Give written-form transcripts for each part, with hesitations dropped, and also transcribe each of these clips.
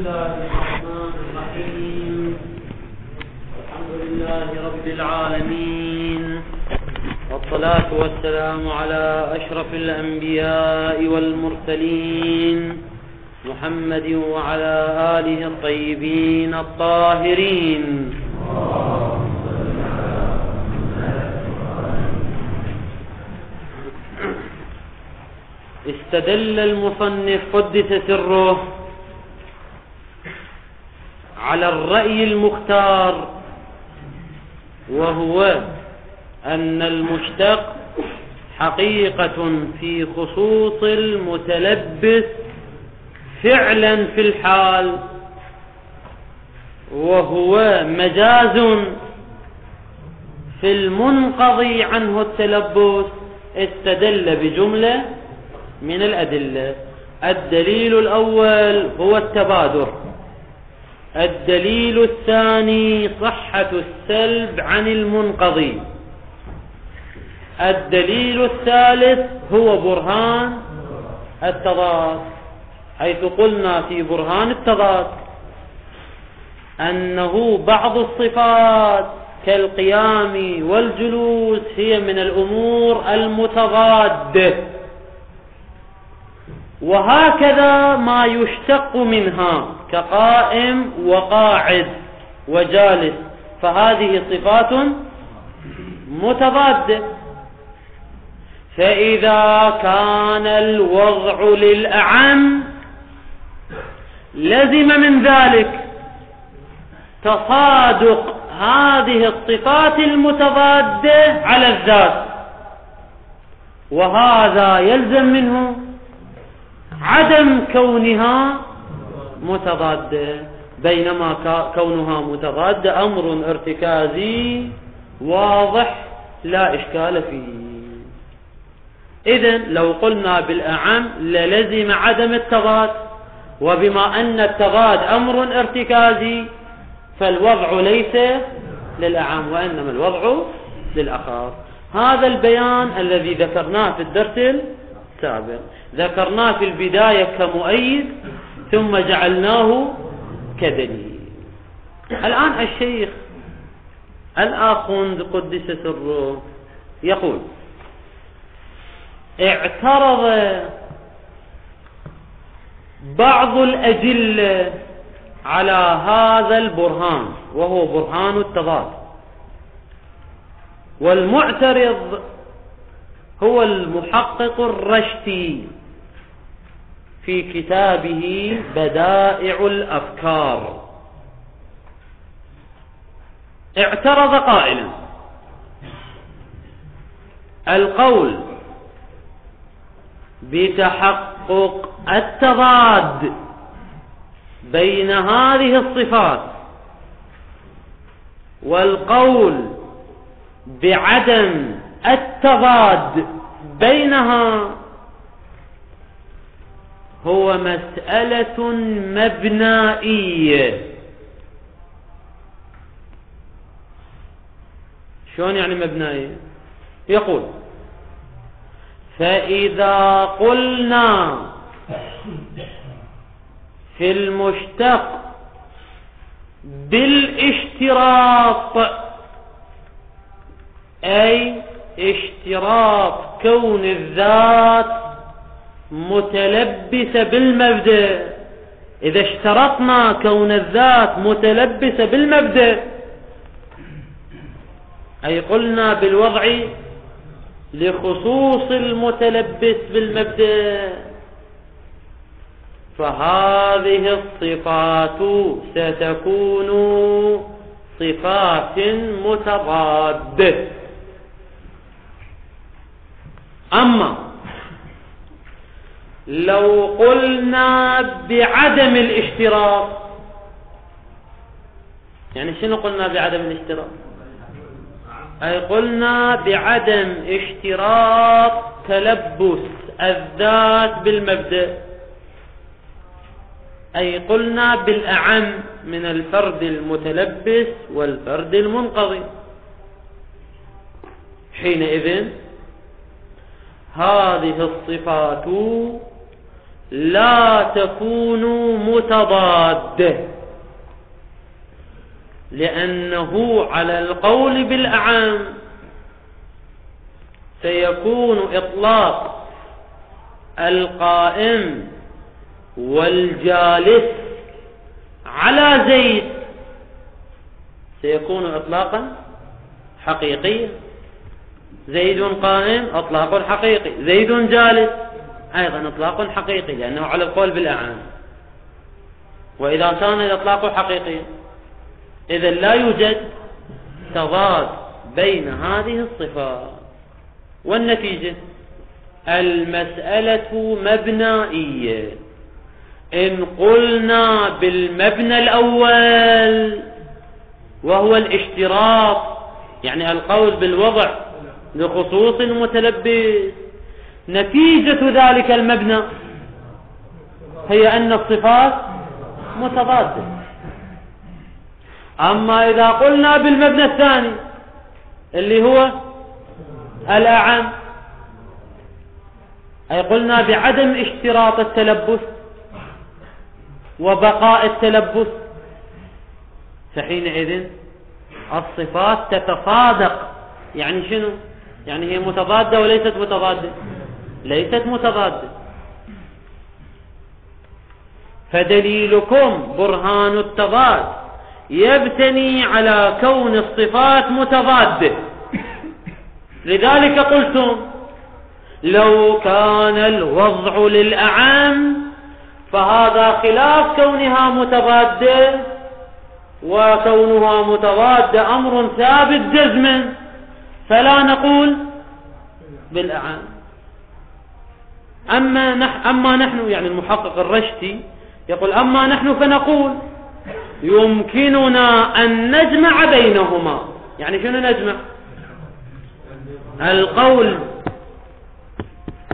الله الرحمن الرحيم. الحمد لله رب العالمين، والصلاة والسلام على أشرف الأنبياء والمرسلين محمد وعلى آله الطيبين الطاهرين. استدل المصنف قدس سره على الرأي المختار، وهو أن المشتق حقيقة في خصوص المتلبس فعلا في الحال، وهو مجاز في المنقضي عنه التلبس. استدل بجملة من الأدلة. الدليل الأول هو التبادر، الدليل الثاني صحة السلب عن المنقضي، الدليل الثالث هو برهان التضاد، حيث قلنا في برهان التضاد أنه بعض الصفات كالقيام والجلوس هي من الأمور المتضادة، وهكذا ما يشتق منها كقائم وقاعد وجالس، فهذه صفات متضادة. فإذا كان الوضع للأعم لزم من ذلك تصادق هذه الصفات المتضادة على الذات، وهذا يلزم منه عدم كونها متضادة، بينما كونها متضادة أمر ارتكازي واضح لا إشكال فيه. إذن لو قلنا بالأعم للزم عدم التضاد، وبما أن التضاد أمر ارتكازي فالوضع ليس للأعم وإنما الوضع للأخر. هذا البيان الذي ذكرناه في الدرس السابق، ذكرناه في البداية كمؤيد ثم جعلناه كدليل. الآن الشيخ الآخوند قدس سره يقول: اعترض بعض الأدلة على هذا البرهان، وهو برهان التضاد، والمعترض هو المحقق الرشتي في كتابه بدائع الأفكار. اعترض قائلا: القول بتحقق التضاد بين هذه الصفات والقول بعدم التضاد بينها هو مسألة مبنائية. شلون يعني مبنائية؟ يقول: فإذا قلنا في المشتق بالاشتراط، أي اشتراط كون الذات متلبسة بالمبدأ، إذا اشترطنا كون الذات متلبسة بالمبدأ، أي قلنا بالوضع لخصوص المتلبس بالمبدأ، فهذه الصفات ستكون صفات متضادة. أما لو قلنا بعدم الاشتراط، يعني شنو قلنا بعدم الاشتراط؟ أي قلنا بعدم اشتراط تلبس الذات بالمبدأ، أي قلنا بالأعم من الفرد المتلبس والفرد المنقضي. حينئذ هذه الصفات لا تكون متضادة، لأنه على القول بالأعم سيكون إطلاق القائم والجالس على زيد سيكون إطلاقا حقيقيا. زيد قائم إطلاق حقيقي، زيد جالس أيضا إطلاق حقيقي، لأنه على القول بالأعم. وإذا كان الإطلاق حقيقيا إذن لا يوجد تضاد بين هذه الصفات. والنتيجة المسألة مبنائية. إن قلنا بالمبنى الأول وهو الاشتراط، يعني القول بالوضع لخصوص المتلبس، نتيجة ذلك المبنى هي أن الصفات متضادة. أما إذا قلنا بالمبنى الثاني اللي هو الأعم، أي قلنا بعدم اشتراط التلبس وبقاء التلبس، فحينئذ الصفات تتصادق. يعني شنو؟ يعني هي متضادة وليست متضادة؟ ليست متضادة. فدليلكم برهان التضاد يبتني على كون الصفات متضادة. لذلك قلتم لو كان الوضع للأعم فهذا خلاف كونها متضادة، وكونها متضادة أمر ثابت جزما، فلا نقول بالأعم. أما نحن، يعني المحقق الرشدي يقول أما نحن فنقول يمكننا أن نجمع بينهما. يعني شنو نجمع؟ القول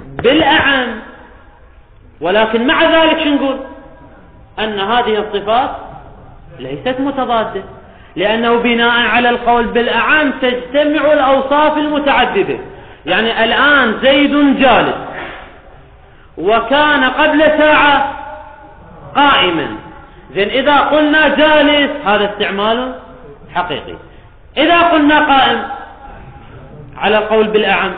بالأعم، ولكن مع ذلك شو نقول؟ أن هذه الصفات ليست متضادة، لأنه بناء على القول بالأعم تجتمع الأوصاف المتعددة. يعني الآن زيد جالس وكان قبل ساعة قائما، زين إذا قلنا جالس هذا استعمال حقيقي، إذا قلنا قائم على القول بالأعم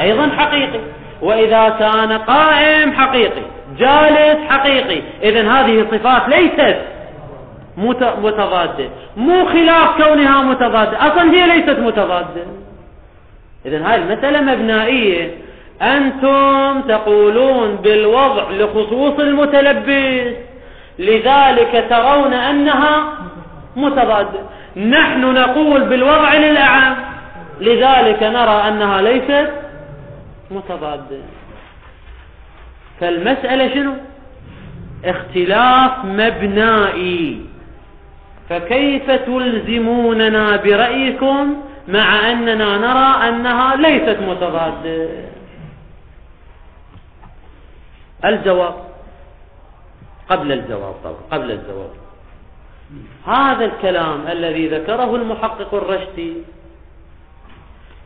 أيضا حقيقي، وإذا كان قائم حقيقي جالس حقيقي، إذن هذه الصفات ليست متضادة، مو خلاف كونها متضادة، أصلا هي ليست متضادة. إذن هذه المسألة مبنائية. أنتم تقولون بالوضع لخصوص المتلبس، لذلك ترون أنها متضادة. نحن نقول بالوضع للأعم، لذلك نرى أنها ليست متضادة. فالمسألة شنو؟ اختلاف مبنائي. فكيف تلزموننا برأيكم مع أننا نرى أنها ليست متضادة؟ الجواب قبل الجواب طبعا قبل الجواب. هذا الكلام الذي ذكره المحقق الرشدي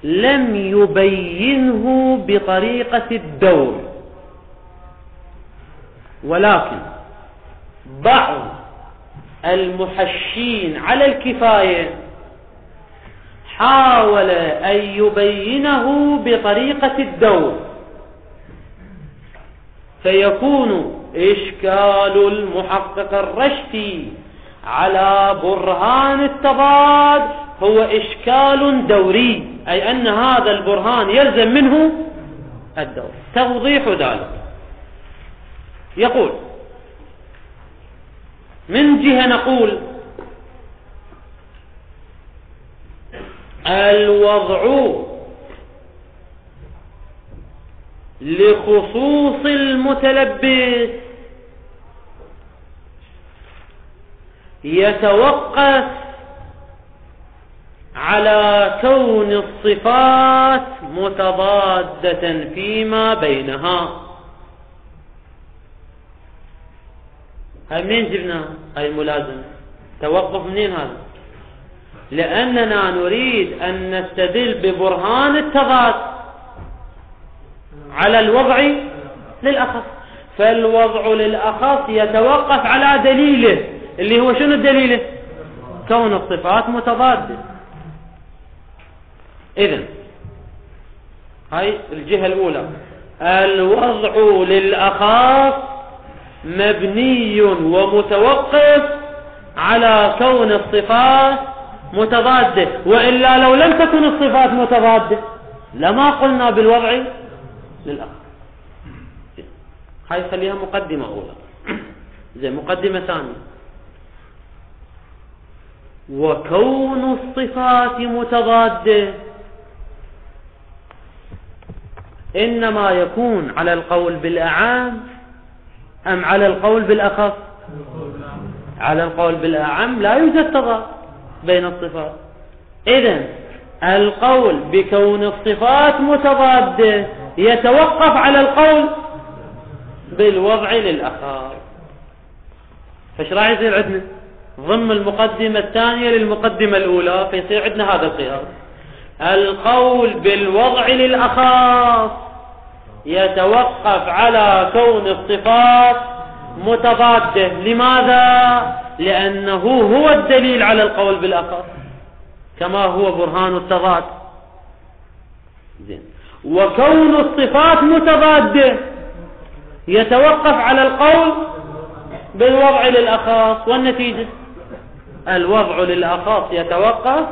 لم يبينه بطريقة الدور، ولكن بعض المحشين على الكفاية حاول أن يبينه بطريقة الدور، فيكون إشكال المحقق الرشدي على برهان التضاد هو إشكال دوري، أي أن هذا البرهان يلزم منه الدور. توضيح ذلك يقول: من جهة نقول الوضع لخصوص المتلبس يتوقف على كون الصفات متضادة فيما بينها. هاي منين جبنا هاي الملازمة؟ توقف منين هذا؟ لأننا نريد أن نستدل ببرهان التضاد على الوضع للأخص. فالوضع للأخص يتوقف على دليله، اللي هو شنو دليله؟ كون الصفات متضادة. إذن هاي الجهة الأولى، الوضع للأخص مبني ومتوقف على كون الصفات متضادة، وإلا لو لم تكن الصفات متضادة لما قلنا بالوضع للأخص. هاي خليها مقدمة أولى. زي مقدمة ثانية، وكون الصفات متضادة إنما يكون على القول بالأعم أم على القول بالأخص؟ على القول بالأعم لا يوجد تضاد بين الصفات. إذن القول بكون الصفات متضادة يتوقف على القول بالوضع للأخص. فايش راح يصير عندنا؟ ضمن المقدمة الثانية للمقدمة الأولى فيصير عندنا هذا القياس، القول بالوضع للأخص يتوقف على كون الصفات متضادة. لماذا؟ لأنه هو الدليل على القول بالأخص كما هو برهان التضاد. زين. وكون الصفات متضادة يتوقف على القول بالوضع للأخص، والنتيجة الوضع للأخص يتوقف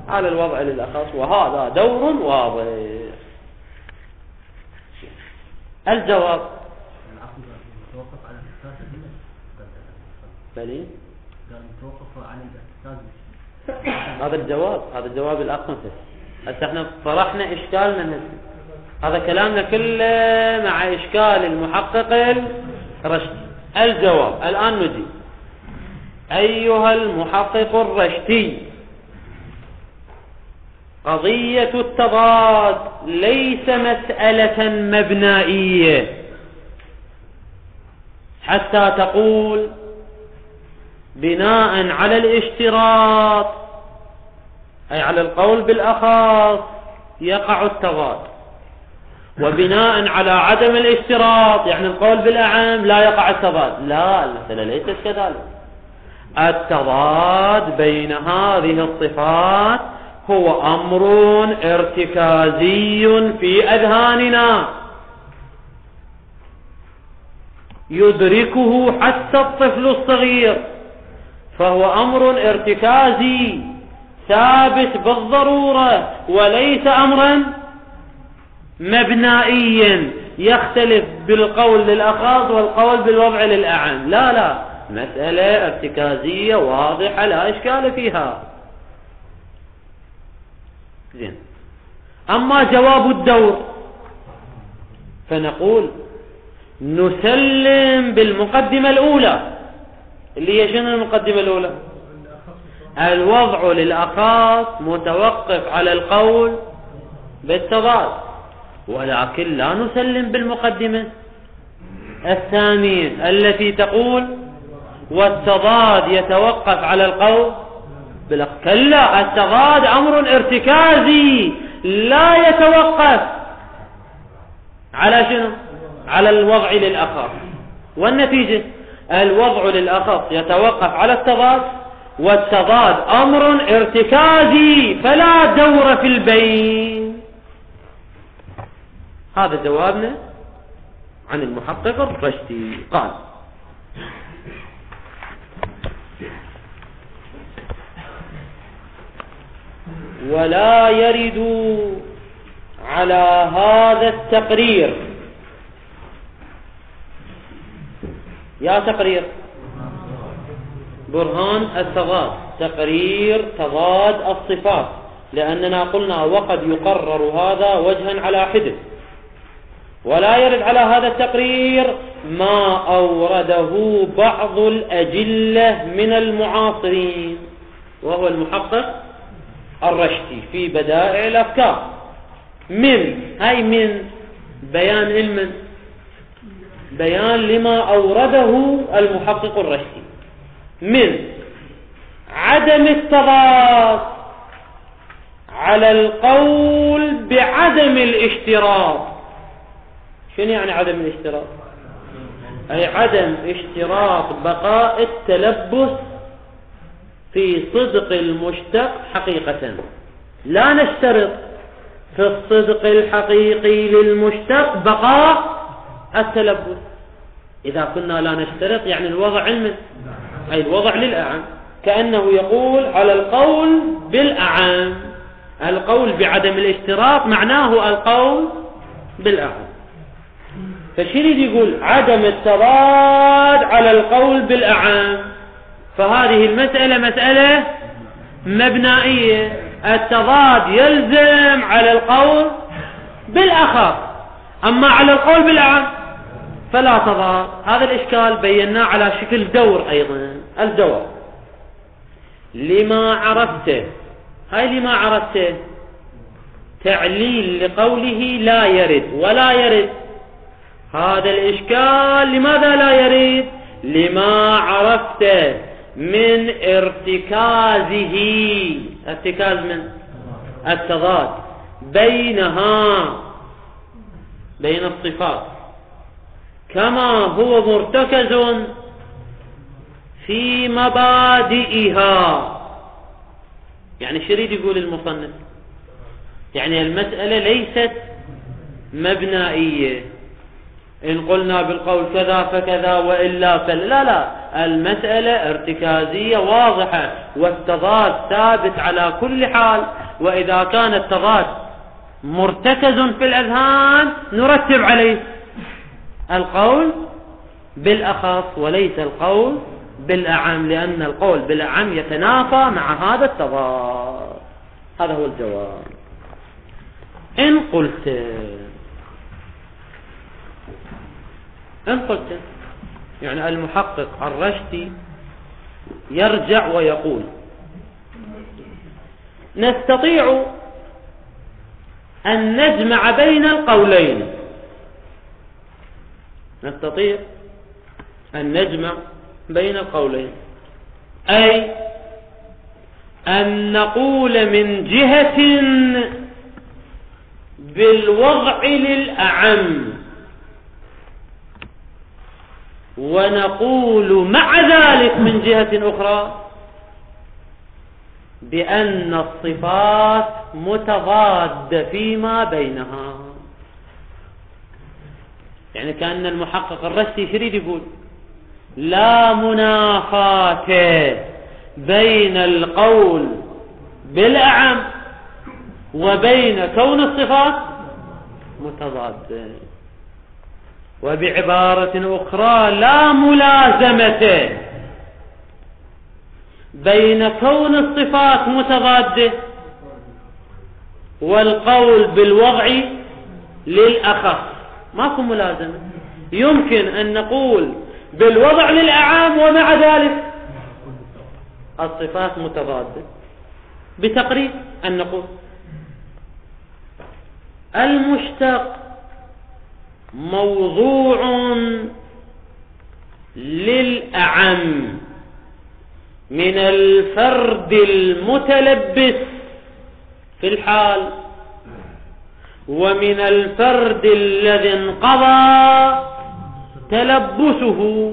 على الوضع للأخص، وهذا دور واضح. الجواب بلي هذا الجواب، هذا الجواب الأخمس. هسه احنا طرحنا إشكال من هذا كلامنا كله مع إشكال المحقق الرشدي. الجواب الآن نجي، أيها المحقق الرشدي، قضية التضاد ليس مسألة مبنائية حتى تقول بناء على الاشتراط أي على القول بالأخص يقع التضاد، وبناء على عدم الاشتراط يعني القول بالأعم لا يقع التضاد. لا، المسألة ليست كذلك. التضاد بين هذه الصفات هو أمر ارتكازي في أذهاننا يدركه حتى الطفل الصغير، فهو أمر ارتكازي ثابت بالضرورة وليس أمرا مبنائيا يختلف بالقول للأخص والقول بالوضع للأعم. لا لا، مسألة ارتكازية واضحة لا إشكال فيها. زين. أما جواب الدور فنقول نسلم بالمقدمة الأولى اللي هي شنو المقدمة الأولى؟ الوضع للأخص متوقف على القول بالتضاد، ولكن لا نسلم بالمقدمة الثانية التي تقول والتضاد يتوقف على القول بالأخص. كلا، التضاد أمر ارتكازي لا يتوقف على شنو؟ على الوضع للأخص، والنتيجة الوضع للأخص يتوقف على التضاد، والتضاد أمر ارتكازي فلا دور في البين. هذا جوابنا عن المحقق الرشدي. قال: ولا يرد على هذا التقرير. يا تقرير برهان التضاد، تقرير تضاد الصفات، لأننا قلنا وقد يقرر هذا وجها على حدة. ولا يرد على هذا التقرير ما أورده بعض الأجلة من المعاصرين، وهو المحقق الرشدي في بدائع الأفكار. من بيان علم، بيان لما أورده المحقق الرشدي من عدم التضاد على القول بعدم الاشتراط. شنو يعني عدم الاشتراط؟ أي عدم اشتراط بقاء التلبس في صدق المشتق حقيقة. لا نشترط في الصدق الحقيقي للمشتق بقاء التلبس. إذا كنا لا نشترط يعني الوضع علم، أي الوضع للأعم، كأنه يقول على القول بالأعم. القول بعدم الاشتراط معناه القول بالأعم. فشريد يقول عدم التضاد على القول بالأعم، فهذه المسألة مسألة مبنائية. التضاد يلزم على القول بالأخف، أما على القول بالأعم فلا تضاد. هذا الإشكال بيناه على شكل دور أيضا. الدور لما عرفته، هاي لما عرفته تعليل لقوله لا يرد ولا يرد. هذا الإشكال لماذا لا يرد؟ لما عرفته من ارتكازه، ارتكاز من التضاد بينها، بين الصفات، كما هو مرتكز في مبادئها. يعني شريد يقول المصنف يعني المسألة ليست مبنائية، إن قلنا بالقول كذا فكذا وإلا فلا، لا، المسألة ارتكازية واضحة، والتضاد ثابت على كل حال. وإذا كان التضاد مرتكز في الأذهان نرتب عليه القول بالأخص وليس القول بالأعم، لأن القول بالأعم يتنافى مع هذا التضاد. هذا هو الجواب. إن قلت يعني المحقق الرشدي يرجع ويقول نستطيع أن نجمع بين القولين، نستطيع أن نجمع بين القولين، أي أن نقول من جهة بالوضع للأعم، ونقول مع ذلك من جهة أخرى بأن الصفات متضادة فيما بينها. يعني كأن المحقق الرشدي يريد يقول لا منافاة بين القول بالأعم وبين كون الصفات متضادة، وبعبارة أخرى لا ملازمة بين كون الصفات متضادة والقول بالوضع للأخص. ماكو ملازمة. يمكن أن نقول بالوضع للأعام ومع ذلك الصفات متضادة. بتقريب أن نقول المشتق موضوع للأعم من الفرد المتلبس في الحال ومن الفرد الذي انقضى تلبسه،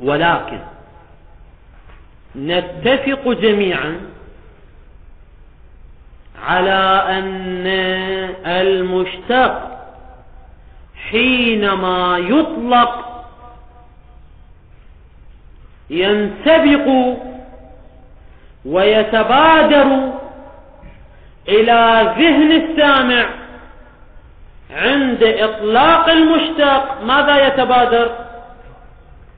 ولكن نتفق جميعا على أن المشتق حينما يطلق ينسبق ويتبادر إلى ذهن السامع عند إطلاق المشتق. ماذا يتبادر؟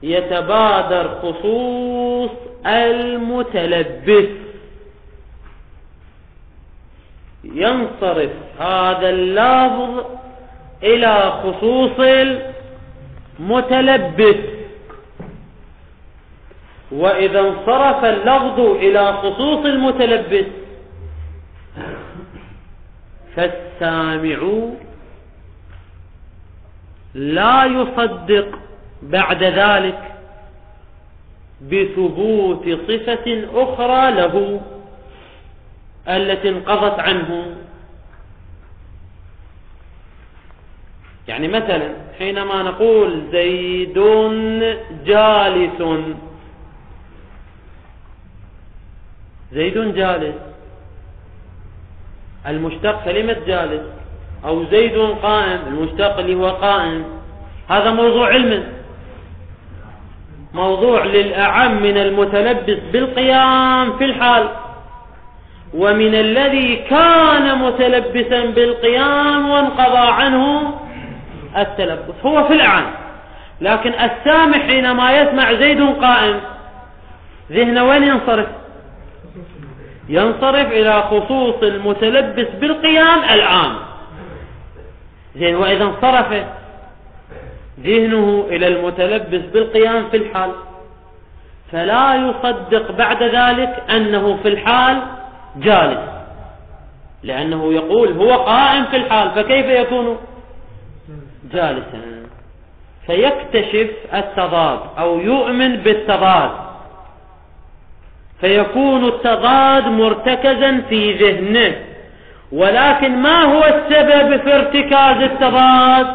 يتبادر خصوص المتلبس، ينصرف هذا اللفظ إلى خصوص المتلبس. وإذا انصرف اللفظ إلى خصوص المتلبس فالسامع لا يصدق بعد ذلك بثبوت صفة أخرى له التي انقضت عنه. يعني مثلا حينما نقول زيد جالس، زيد جالس، المشتق كلمة جالس، أو زيد قائم، المشتق اللي هو قائم، هذا موضوع علم، موضوع للأعم من المتلبس بالقيام في الحال، ومن الذي كان متلبسا بالقيام وانقضى عنه التلبس هو في الأعم. لكن السامع حينما يسمع زيد قائم ذهنه وين ينصرف؟ ينصرف إلى خصوص المتلبس بالقيام العام. زين، وإذا انصرف ذهنه إلى المتلبس بالقيام في الحال فلا يصدق بعد ذلك أنه في الحال جالس، لأنه يقول هو قائم في الحال، فكيف يكون جالسا؟ فيكتشف التضاد أو يؤمن بالتضاد، فيكون التضاد مرتكزا في ذهنه. ولكن ما هو السبب في ارتكاز التضاد؟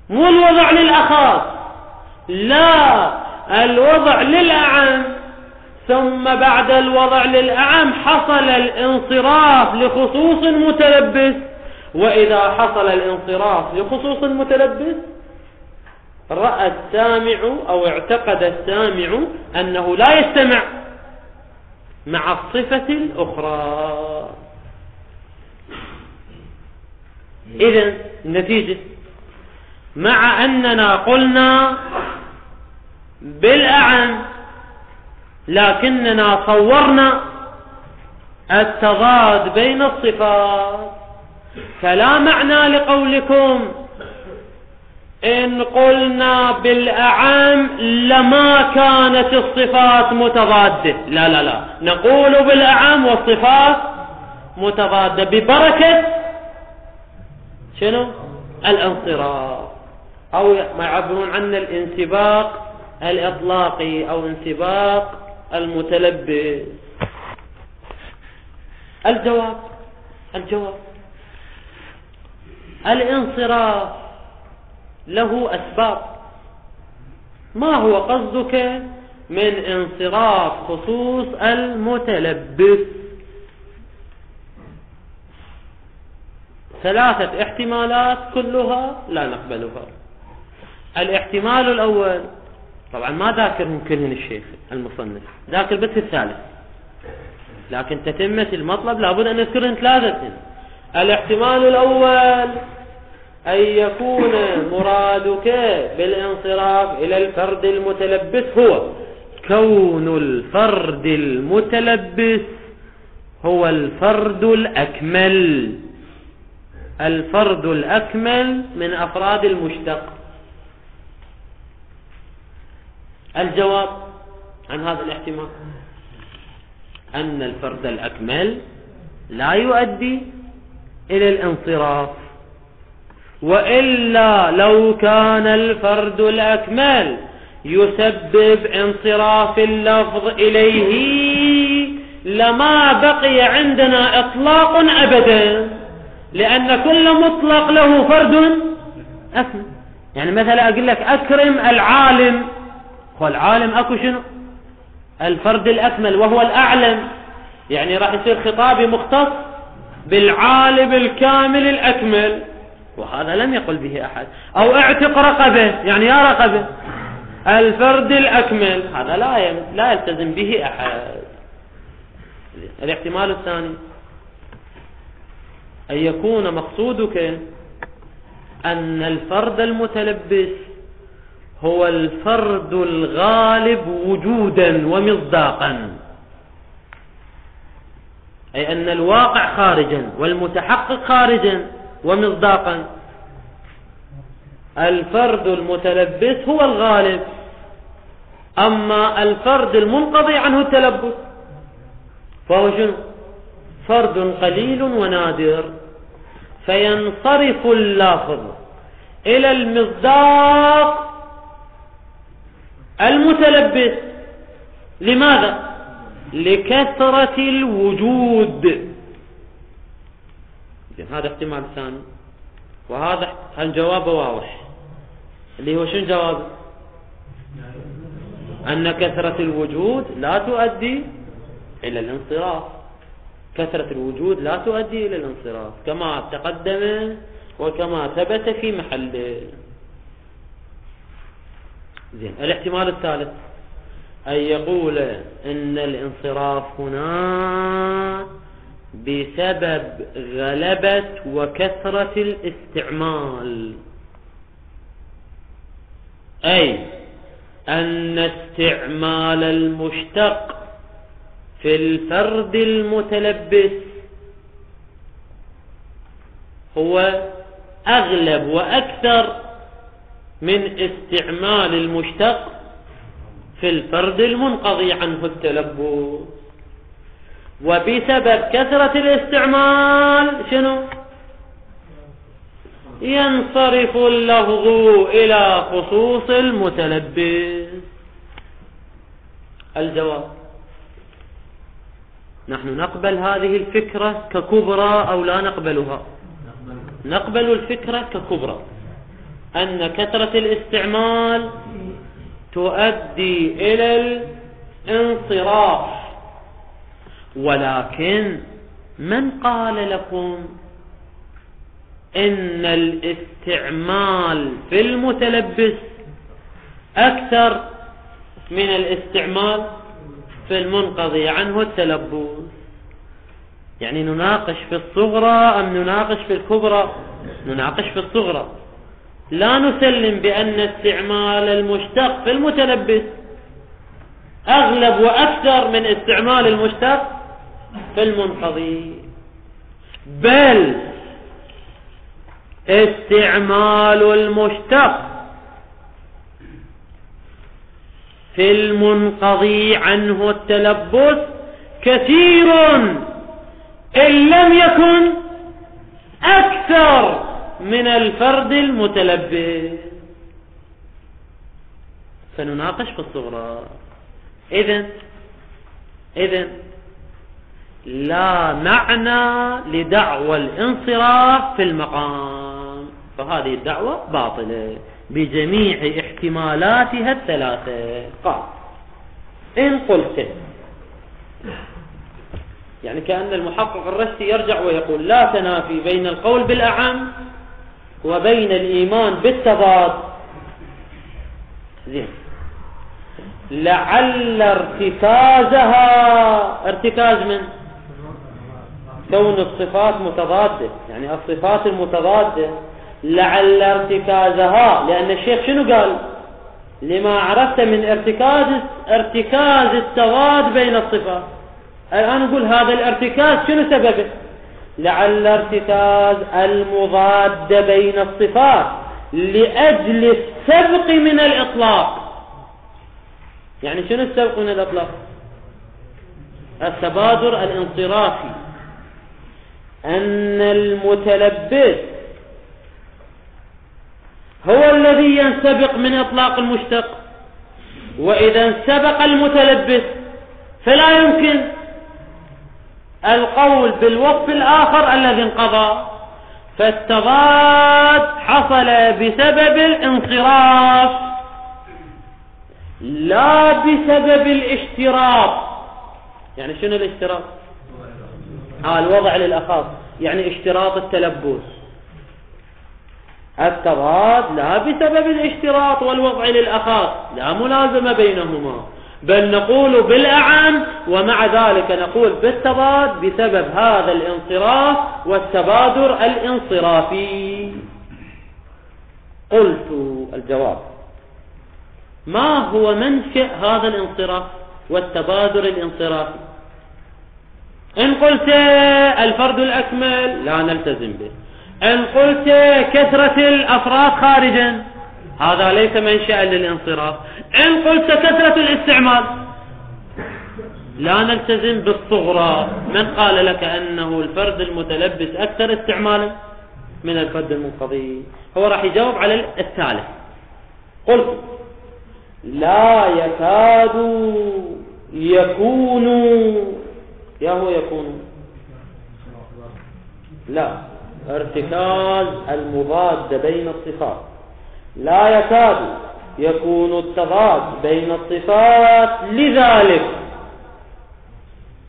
مو الوضع للأخاص، لا، الوضع للأعم، ثم بعد الوضع للأعم حصل الانصراف لخصوص المتلبس. وإذا حصل الانصراف لخصوص المتلبس رأى السامع أو اعتقد السامع أنه لا يستمع مع الصفة الأخرى. إذن النتيجة، مع أننا قلنا بالأعم لكننا صورنا التضاد بين الصفات، فلا معنى لقولكم إن قلنا بالأعم لما كانت الصفات متضادة. لا لا لا، نقول بالأعم والصفات متضادة ببركة شنو؟ الانصراف، أو ما يعبرون عنه الانسباق الإطلاقي أو انسباق المتلبس. الجواب الانصراف له أسباب. ما هو قصدك من انصراف خصوص المتلبس؟ ثلاثة احتمالات كلها لا نقبلها. الاحتمال الأول، طبعا ما ذاكرهم كلهن الشيخ المصنف، ذاكر بس الثالث، لكن تتمة المطلب لابد أن نذكرهن ثلاثة. الاحتمال الأول أن يكون مرادك بالانصراف إلى الفرد المتلبس هو كون الفرد المتلبس هو الفرد الأكمل، الفرد الأكمل من أفراد المشتق. الجواب عن هذا الاحتمال أن الفرد الأكمل لا يؤدي إلى الانصراف، وإلا لو كان الفرد الأكمل يسبب انصراف اللفظ إليه لما بقي عندنا إطلاق أبدا، لأن كل مطلق له فرد أكمل. يعني مثلا أقول لك أكرم العالم، هو العالم أكو شنو؟ الفرد الأكمل وهو الأعلم، يعني راح يصير خطابي مختص بالعالم الكامل الأكمل، وهذا لم يقل به أحد. أو اعتق رقبة، يعني يا رقبة الفرد الأكمل، هذا لا يلتزم به أحد. الاحتمال الثاني أن يكون مقصودك أن الفرد المتلبس هو الفرد الغالب وجودا ومصداقا، أي أن الواقع خارجا والمتحقق خارجا ومصداقا. الفرد المتلبس هو الغالب، أما الفرد المنقضي عنه التلبس فهو شنو؟ فرد قليل ونادر، فينصرف اللافظ إلى المصداق المتلبس. لماذا؟ لكثرة الوجود. هذا احتمال ثاني. وهذا جوابه واضح، اللي هو شنو جوابه؟ أن كثرة الوجود لا تؤدي إلى الانصراف، كثرة الوجود لا تؤدي إلى الانصراف كما تقدم وكما ثبت في محله. زين. الاحتمال الثالث أن يقول إن الانصراف هنا بسبب غلبة وكثرة الاستعمال، أي أن استعمال المشتق في الفرد المتلبس هو أغلب وأكثر من استعمال المشتق في الفرد المنقضي عنه التلبس، وبسبب كثرة الاستعمال شنو؟ ينصرف اللفظ إلى خصوص المتلبس. الجواب: نحن نقبل هذه الفكرة ككبرى أو لا نقبلها؟ نقبل الفكرة ككبرى، أن كثرة الاستعمال تؤدي إلى الانصراف، ولكن من قال لكم إن الاستعمال في المتلبس أكثر من الاستعمال في المنقضي عنه التلبس؟ يعني نناقش في الصغرى أم نناقش في الكبرى؟ نناقش في الصغرى. لا نسلم بأن استعمال المشتق في المتلبس أغلب وأكثر من استعمال المشتق في المنقضي، بل استعمال المشتق في المنقضي عنه التلبس كثير إن لم يكن أكثر من الفرد المتلبس. فنناقش في الصغرى. إذن لا معنى لدعوى الانصراف في المقام، فهذه الدعوة باطلة بجميع احتمالاتها الثلاثة. قال: إن قلت، يعني كأن المحقق الرشدي يرجع ويقول: لا تنافي بين القول بالأعم وبين الإيمان بالتضاد. زين. لعل ارتكازها، ارتكاز من كون الصفات متضادة، يعني الصفات المتضادة لعل ارتكازها، لأن الشيخ شنو قال؟ لما عرفت من ارتكاز التضاد بين الصفات. الآن نقول هذا الارتكاز شنو سببه؟ لعل ارتكاز المضاد بين الصفات لأجل السبق من الإطلاق. يعني شنو السبق من الإطلاق؟ التبادر الانصرافي، أن المتلبس هو الذي ينسبق من إطلاق المشتق، وإذا انسبق المتلبس فلا يمكن القول بالوصف الآخر الذي انقضى. فالتضاد حصل بسبب الانصراف لا بسبب الاشتراط. يعني شنو الاشتراط؟ الوضع للأخص، يعني اشتراط التلبس. التضاد لا بسبب الاشتراط والوضع للأخص، لا ملازمة بينهما، بل نقول بالأعم ومع ذلك نقول بالتضاد بسبب هذا الانصراف والتبادر الانصرافي. قلت: الجواب: ما هو منشأ هذا الانصراف والتبادر الانصرافي؟ إن قلت الفرد الأكمل لا نلتزم به، إن قلت كثرة الأفراد خارجا هذا ليس منشأ للانصراف، إن قلت كثرة الاستعمال لا نلتزم بالصغرى. من قال لك أنه الفرد المتلبس أكثر استعمالا من الفرد المنقضي؟ هو راح يجاوب على الثالث. قلت: لا يكاد يكون، يا هو يكون، لا ارتكاز المضاد بين الصفات. لا يكاد يكون التضاد بين الصفات لذلك.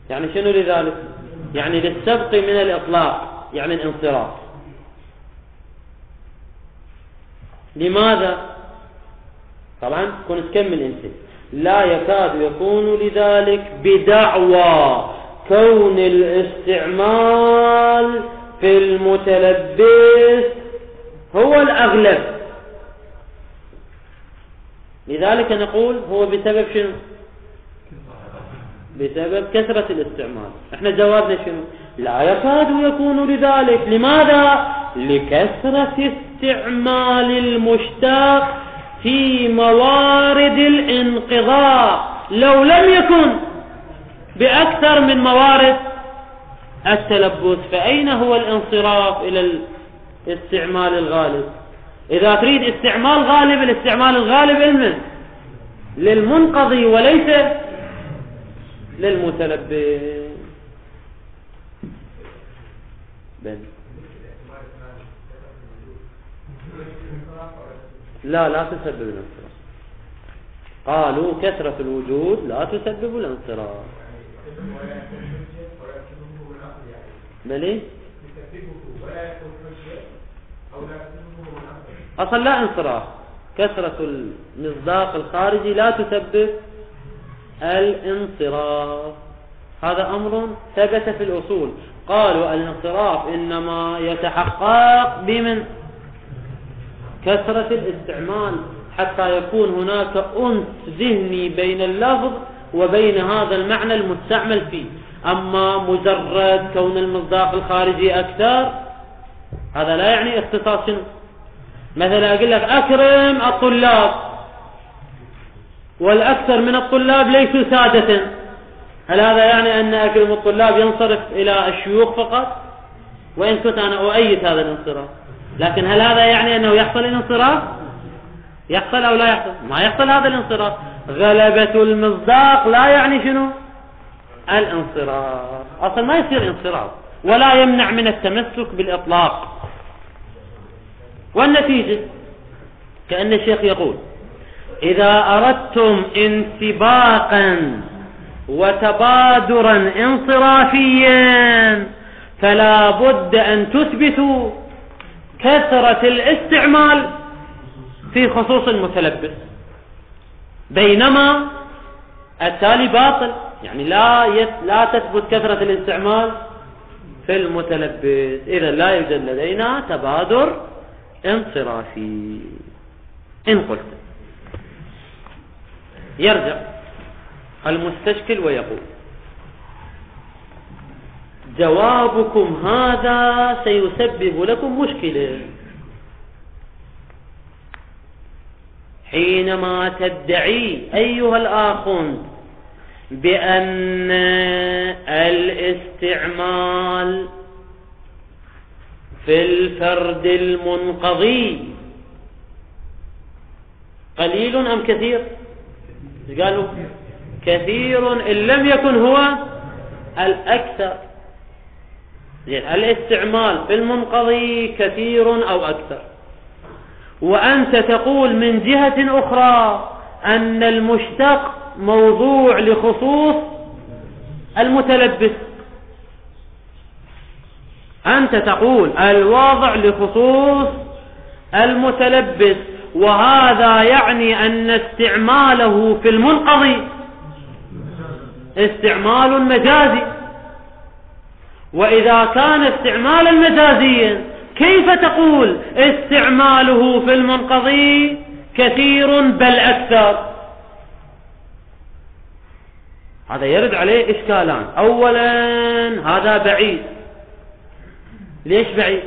يعني شنو لذلك؟ يعني للسبق من الإطلاق، يعني الانصراف. لماذا؟ طبعا كنت تكمل انت. لا يكاد يكون لذلك بدعوى كون الاستعمال في المتلبس هو الأغلب. لذلك نقول هو بسبب شنو؟ بسبب كثرة الاستعمال. احنا جوابنا شنو؟ لا يكاد يكون لذلك. لماذا؟ لكثرة استعمال المشتق في موارد الانقضاء. لو لم يكن بأكثر من موارد التلبس فأين هو الانصراف إلى الاستعمال الغالب؟ إذا تريد استعمال غالب، الاستعمال الغالب إلمن؟ للمنقضي وليس للمتلبس. لا تسبب الانصراف. قالوا كثرة الوجود لا تسبب الانصراف. بلي أصلا لا انصراف. كثرة المصداق الخارجي لا تسبب الانصراف. هذا أمر ثبت في الأصول. قالوا الانصراف إنما يتحقق بمن؟ كثرة الاستعمال، حتى يكون هناك أنس ذهني بين اللفظ وبين هذا المعنى المستعمل فيه. أما مجرد كون المصداق الخارجي أكثر هذا لا يعني اختصاص شنو؟ مثلا أقول لك أكرم الطلاب، والأكثر من الطلاب ليسوا سادة، هل هذا يعني أن أكرم الطلاب ينصرف إلى الشيوخ فقط؟ وإن كنت أنا أؤيد هذا الانصراف، لكن هل هذا يعني أنه يحصل الانصراف؟ يحصل أو لا يحصل؟ ما يحصل هذا الانصراف. غلبة المصداق لا يعني شنو؟ الانصراف. أصلا ما يصير انصراف ولا يمنع من التمسك بالإطلاق. والنتيجة كأن الشيخ يقول إذا أردتم انسباقا وتبادرا انصرافيا فلا بد أن تثبتوا كثرة الاستعمال في خصوص المتلبس، بينما التالي باطل. يعني لا تثبت كثرة الاستعمال في المتلبس، إذا لا يوجد لدينا تبادر انصرافي. إن قلت يرجع المستشكل ويقول جوابكم هذا سيسبب لكم مشكلة حينما تدعي أيها الآخوند بأن الاستعمال في الفرد المنقضي قليل أم كثير؟ قالوا كثير إن لم يكن هو الأكثر. الاستعمال في المنقضي كثير أو أكثر، وأنت تقول من جهة أخرى أن المشتق موضوع لخصوص المتلبس. أنت تقول الواضع لخصوص المتلبس، وهذا يعني أن استعماله في المنقضي استعمال مجازي. وإذا كان استعمالا مجازيا كيف تقول استعماله في المنقضي كثير بل أكثر؟ هذا يرد عليه إشكالان. أولا هذا بعيد. ليش بعيد؟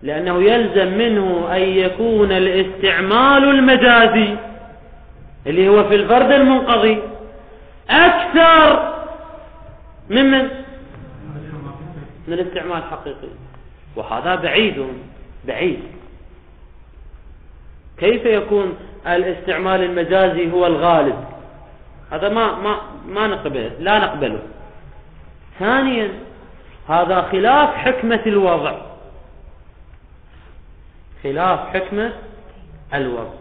لأنه يلزم منه أن يكون الاستعمال المجازي اللي هو في الفرد المنقضي أكثر من الاستعمال الحقيقي، وهذا بعيد. كيف يكون الاستعمال المجازي هو الغالب؟ هذا ما نقبله، لا نقبله. ثانيا هذا خلاف حكمة الوضع. خلاف حكمة الوضع،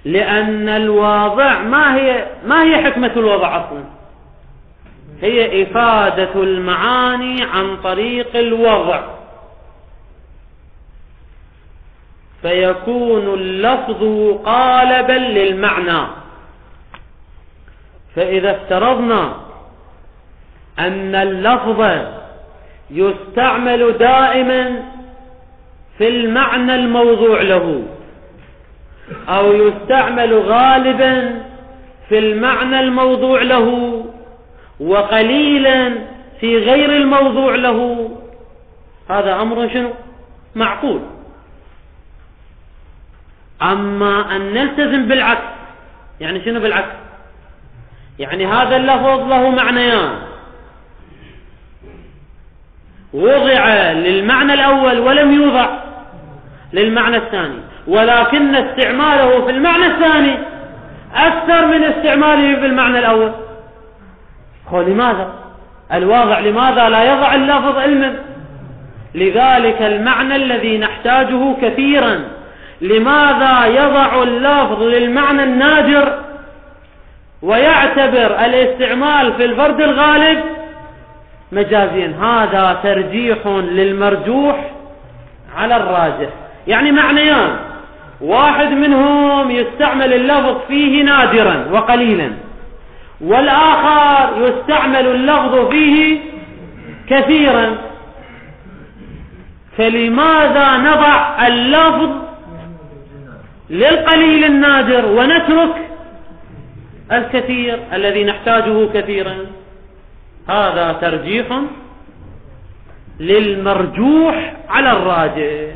لأن الواضع ما هي حكمة الوضع أصلا؟ هي إفادة المعاني عن طريق الوضع، فيكون اللفظ قالبا للمعنى. فإذا افترضنا أن اللفظ يستعمل دائما في المعنى الموضوع له، أو يستعمل غالبا في المعنى الموضوع له، وقليلا في غير الموضوع له، هذا أمر شنو؟ معقول. أما أن نلتزم بالعكس، يعني شنو بالعكس؟ يعني هذا اللفظ له معنيان، وضع للمعنى الأول ولم يوضع للمعنى الثاني، ولكن استعماله في المعنى الثاني أكثر من استعماله في المعنى الأول. لماذا؟ الواضع لماذا لا يضع اللفظ علما؟ لذلك المعنى الذي نحتاجه كثيرا، لماذا يضع اللفظ للمعنى النادر ويعتبر الاستعمال في الفرد الغالب مجازيا؟ هذا ترجيح للمرجوح على الراجح. يعني معنيان، واحد منهم يستعمل اللفظ فيه نادرا وقليلا، والآخر يستعمل اللفظ فيه كثيرا. فلماذا نضع اللفظ للقليل النادر ونترك الكثير الذي نحتاجه كثيرا؟ هذا ترجيح للمرجوح على الراجح،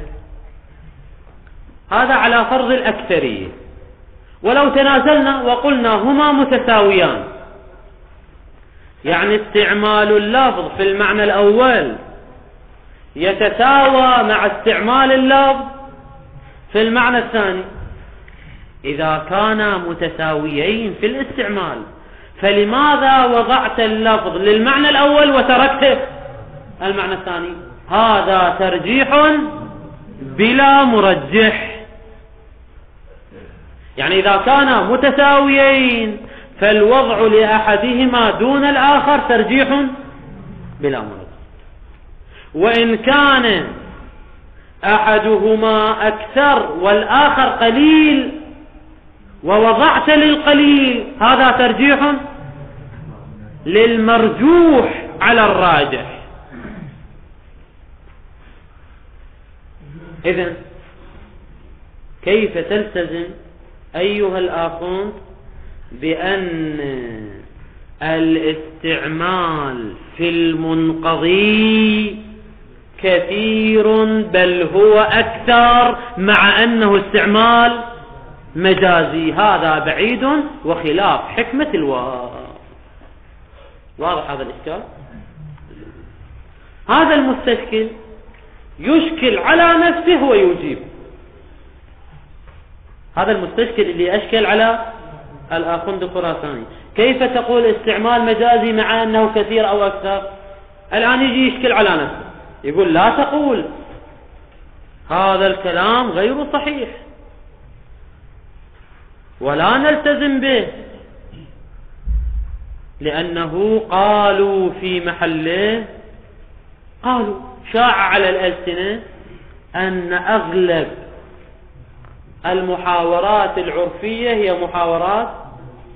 هذا على فرض الأكثرية. ولو تنازلنا وقلنا هما متساويان، يعني استعمال اللفظ في المعنى الأول يتساوى مع استعمال اللفظ في المعنى الثاني، إذا كانا متساويين في الاستعمال فلماذا وضعت اللفظ للمعنى الأول وتركته المعنى الثاني؟ هذا ترجيح بلا مرجح. يعني إذا كانا متساويين فالوضع لأحدهما دون الآخر ترجيح بلا مرجح. وإن كان أحدهما أكثر والآخر قليل ووضعت للقليل، هذا ترجيح للمرجوح على الراجح. إذن كيف تلتزم أيها الآخون بأن الاستعمال في المنقضي كثير بل هو أكثر مع أنه استعمال مجازي؟ هذا بعيد وخلاف حكمة الواضع. واضح هذا الإشكال؟ هذا المستشكل يشكل على نفسه ويجيب. هذا المستشكل اللي أشكل على الآخوند الخراساني، كيف تقول استعمال مجازي مع أنه كثير أو أكثر؟ الآن يجي يشكل على نفسه، يقول لا تقول هذا الكلام غير صحيح ولا نلتزم به، لأنه قالوا في محله، قالوا شاع على الألسنة أن أغلب المحاورات العرفية هي محاورات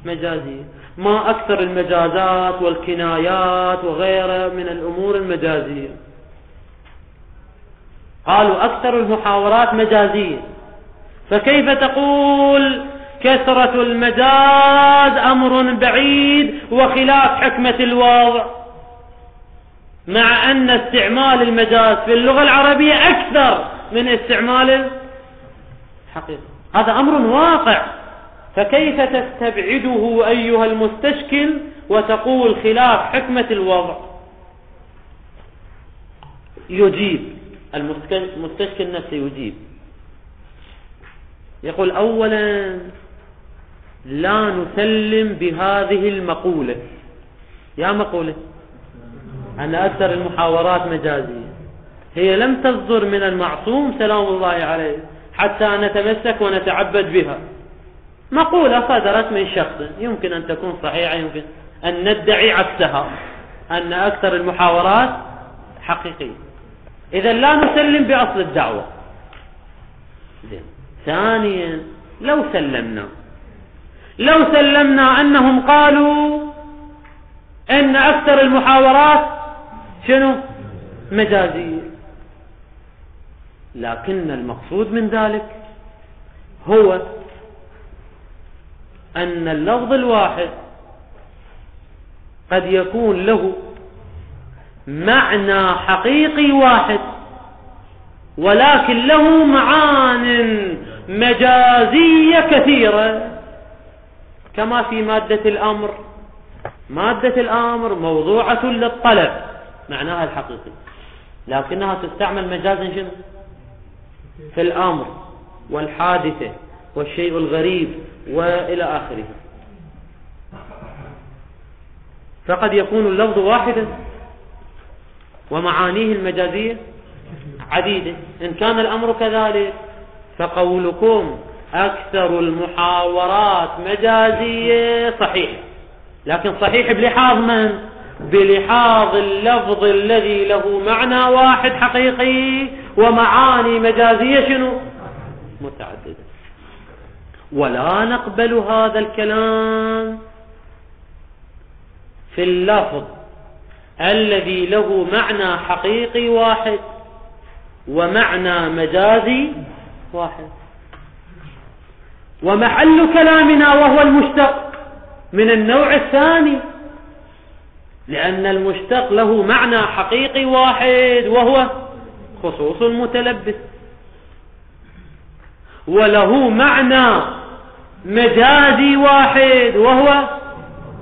مجازية، ما أكثر المجازات والكنايات وغيرها من الأمور المجازية. قالوا أكثر المحاورات مجازية، فكيف تقول كثرة المجاز أمر بعيد وخلاف حكمة الواضع، مع أن استعمال المجاز في اللغة العربية أكثر من استعمال الحقيقة؟ هذا أمر واقع، فكيف تستبعده أيها المستشكل وتقول خلاف حكمة الوضع؟ يجيب المستشكل نفسه، يجيب يقول أولا لا نسلم بهذه المقولة. يا مقولة أن أكثر المحاورات مجازية، هي لم تصدر من المعصوم سلام الله عليه، حتى نتمسك ونتعبد بها. مقولة صدرت من شخص يمكن أن تكون صحيحة، يمكن أن ندعي عكسها، أن أكثر المحاورات حقيقية. إذا لا نسلم بأصل الدعوة. ثانيا، لو سلمنا أنهم قالوا أن أكثر المحاورات شنو؟ مجازية، لكن المقصود من ذلك هو أن اللفظ الواحد قد يكون له معنى حقيقي واحد، ولكن له معان مجازية كثيرة، كما في مادة الأمر. مادة الأمر موضوعة للطلب معناها الحقيقي، لكنها تستعمل مجازا شنو؟ في الأمر والحادثة والشيء الغريب وإلى آخره. فقد يكون اللفظ واحدا ومعانيه المجازية عديدة. إن كان الأمر كذلك فقولكم أكثر المحاورات مجازية صحيح، لكن صحيح بلحاظ من؟ بلحاظ اللفظ الذي له معنى واحد حقيقي ومعاني مجازية شنو؟ متعددة. ولا نقبل هذا الكلام في اللفظ الذي له معنى حقيقي واحد ومعنى مجازي واحد. ومحل كلامنا وهو المشتق من النوع الثاني، لأن المشتق له معنى حقيقي واحد وهو خصوص المتلبس، وله معنى مجازي واحد وهو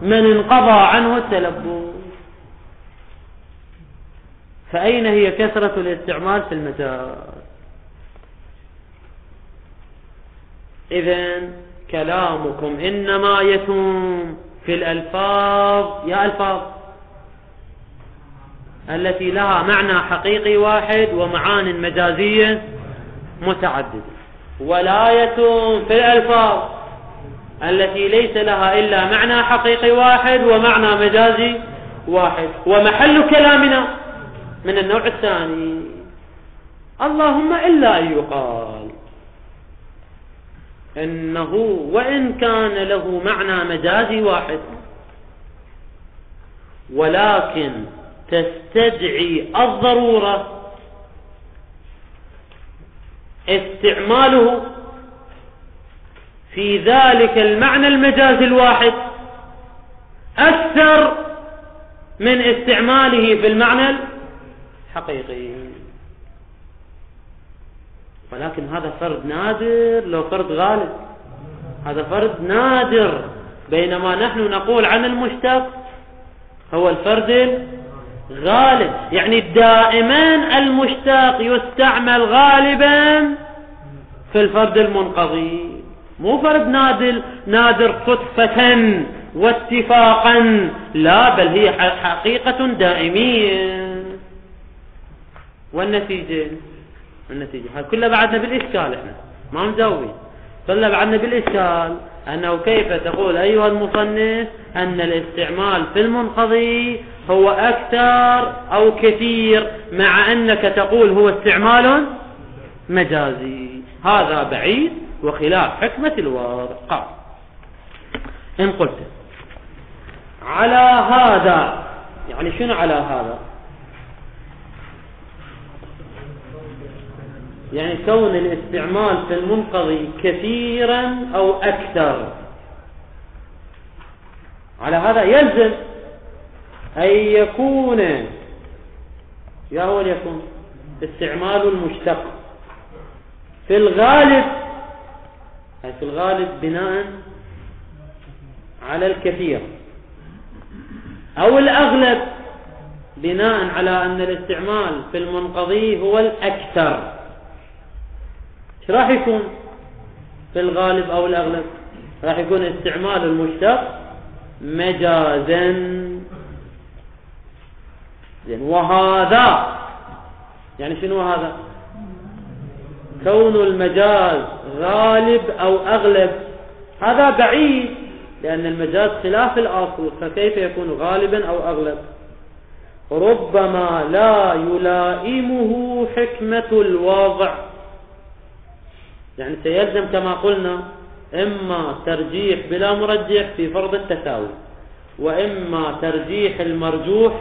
من انقضى عنه التلبس. فأين هي كثرة الاستعمال في المجاز؟ إذن كلامكم إنما يتم في الألفاظ، يا ألفاظ التي لها معنى حقيقي واحد ومعان مجازية متعددة، ولا يتم في الألفاظ التي ليس لها إلا معنى حقيقي واحد ومعنى مجازي واحد. ومحل كلامنا من النوع الثاني، اللهم إلا أن يقال إنه وإن كان له معنى مجازي واحد ولكن تستدعي الضرورة استعماله في ذلك المعنى المجازي الواحد أكثر من استعماله في المعنى الحقيقي. ولكن هذا فرد نادر لو فرد غالب، هذا فرد نادر، بينما نحن نقول عن المشتق هو الفرد الغالب. يعني دائما المشتق يستعمل غالبا في الفرد المنقضي، مو فرد نادر صدفة واتفاقا، لا، بل هي حقيقة دائمية. والنتيجة هذا كله بعدنا بالإشكال، احنا ما مجاوبين، كله بعدنا بالإشكال أنه كيف تقول أيها المصنف أن الاستعمال في المنقضي هو أكثر أو كثير مع أنك تقول هو استعمال مجازي. هذا بعيد وخلاف حكمة الواضح. قال إن قلت على هذا، يعني شنو على هذا؟ يعني كون الاستعمال في المنقضي كثيرا أو أكثر، على هذا يلزم أن يكون يا هو يكون استعمال المشتق في الغالب، أي في الغالب بناء على الكثير، أو الأغلب بناء على أن الاستعمال في المنقضي هو الأكثر. ايش راح يكون في الغالب أو الأغلب؟ راح يكون استعمال المشتق مجازا. وهذا يعني شنو هذا؟ كون المجاز غالب أو أغلب هذا بعيد، لأن المجاز خلاف الأصل، فكيف يكون غالبا أو أغلب؟ ربما لا يلائمه حكمة الوضع، يعني سيلزم كما قلنا إما ترجيح بلا مرجح في فرض التساوي، وإما ترجيح المرجوح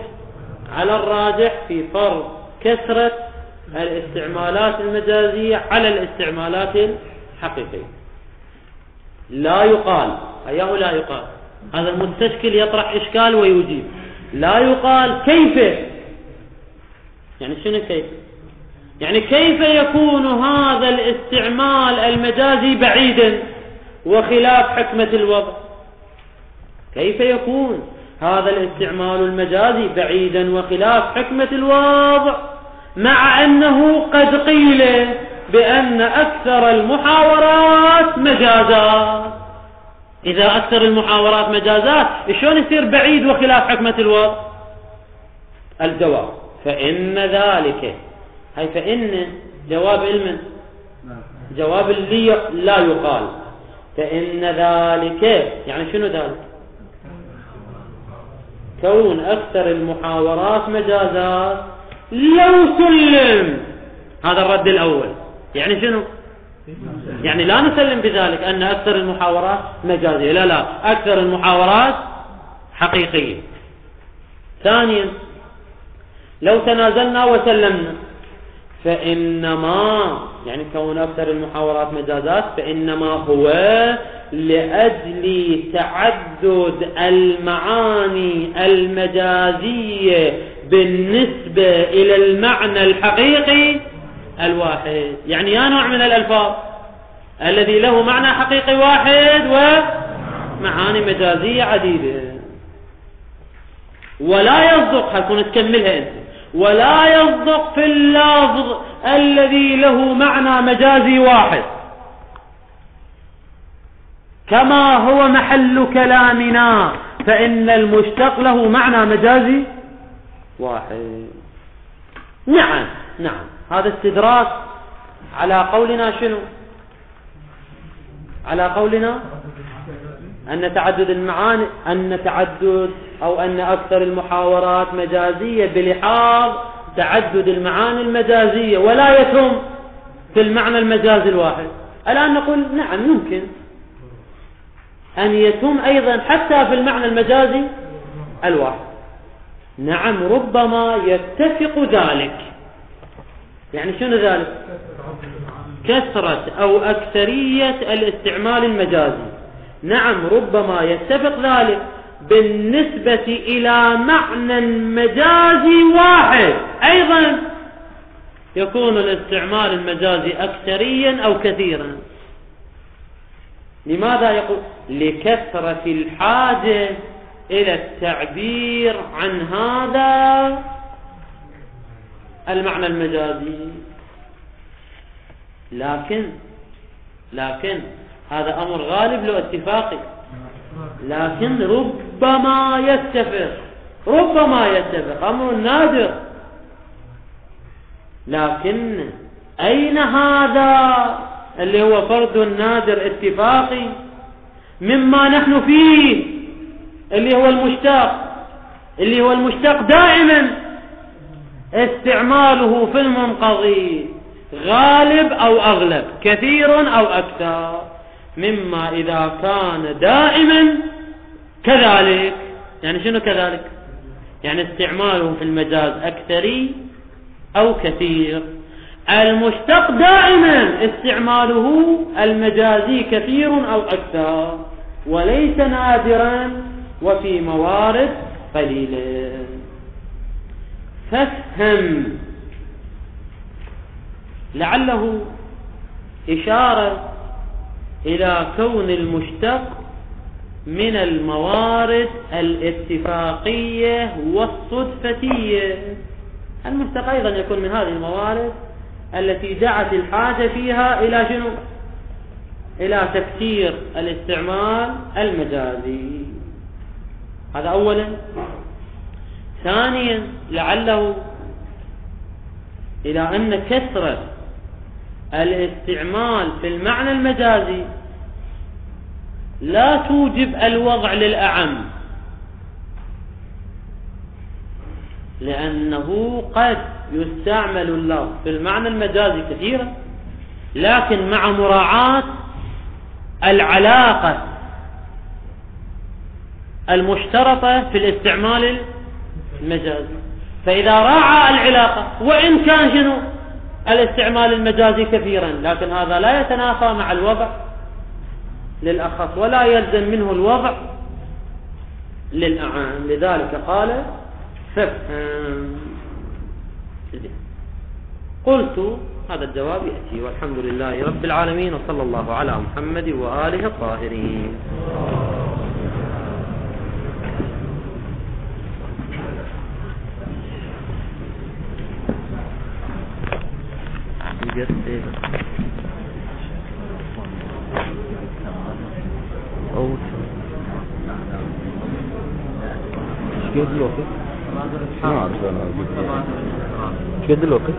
على الراجح في فرض كثرة الاستعمالات المجازية على الاستعمالات الحقيقية. لا يقال، أيه لا يقال، هذا المستشكل يطرح إشكال ويجيب. لا يقال كيف، يعني شنو كيف؟ يعني كيف يكون هذا الاستعمال المجازي بعيدا وخلاف حكمة الوضع؟ كيف يكون هذا الاستعمال المجازي بعيدا وخلاف حكمة الوضع مع أنه قد قيل بأن أكثر المحاورات مجازات؟ إذا أكثر المحاورات مجازات شلون يصير بعيد وخلاف حكمة الوضع؟ الجواب فإن ذلك، هاي فإن جواب علم، جواب اللي لا يقال. فإن ذلك يعني شنو ذلك؟ كون أكثر المحاورات مجازات لو سلم، هذا الرد الأول. يعني شنو؟ يعني لا نسلم بذلك أن أكثر المحاورات مجازية، لا، أكثر المحاورات حقيقية. ثانيا لو تنازلنا وسلمنا، فإنما يعني كون أكثر المحاورات مجازات فإنما هو لأجل تعدد المعاني المجازية بالنسبة إلى المعنى الحقيقي الواحد. يعني يا نوع من الألفاظ الذي له معنى حقيقي واحد ومعاني مجازية عديدة. ولا يصدق، حكون تكملها أنت، ولا يصدق في اللفظ الذي له معنى مجازي واحد كما هو محل كلامنا، فإن المشتق له معنى مجازي واحد. نعم هذا استدراك على قولنا شنو؟ على قولنا أن تعدد المعاني، أن تعدد أو أن أكثر المحاورات مجازية بلحاظ تعدد المعاني المجازية ولا يتم في المعنى المجازي الواحد. الآن نقول نعم يمكن أن يتم أيضا حتى في المعنى المجازي الواحد. نعم ربما يتفق ذلك. يعني شنو ذلك؟ كثرة أو أكثرية الاستعمال المجازي. نعم ربما يتفق ذلك بالنسبة إلى معنى مجازي واحد، أيضا يكون الاستعمال المجازي أكثريا أو كثيرا. لماذا يقول؟ لكثرة الحاجة إلى التعبير عن هذا المعنى المجازي. لكن هذا أمر غالب له اتفاقي، لكن ربما يتفق أمر نادر. لكن أين هذا اللي هو فرد نادر اتفاقي مما نحن فيه، اللي هو المشتق دائما استعماله في المنقضي غالب أو أغلب، كثير أو أكثر، مما إذا كان دائما كذلك. يعني شنو كذلك؟ يعني استعماله في المجاز أكثري أو كثير. المشتق دائما استعماله المجازي كثير أو أكثر، وليس نادرا وفي موارد قليلة. فافهم، لعله إشارة إلى كون المشتق من الموارد الاتفاقية والصدفتية. المشتق أيضا يكون من هذه الموارد التي دعت الحاجة فيها إلى شنو؟ إلى تكثير الاستعمال المجازي. هذا أولا. ثانيا لعله إلى أن كثرة الاستعمال في المعنى المجازي لا توجب الوضع للأعم، لأنه قد يستعمل اللفظ في المعنى المجازي كثيرا، لكن مع مراعاة العلاقة المشترطة في الاستعمال المجازي. فإذا راعى العلاقة وإن كان شنو الاستعمال المجازي كثيرا، لكن هذا لا يتنافى مع الوضع للأخص ولا يلزم منه الوضع للأعم. لذلك قال فافهم. قلت هذا الجواب يأتي، والحمد لله رب العالمين، وصلى الله على محمد وآله الطاهرين. شو قد الوقت؟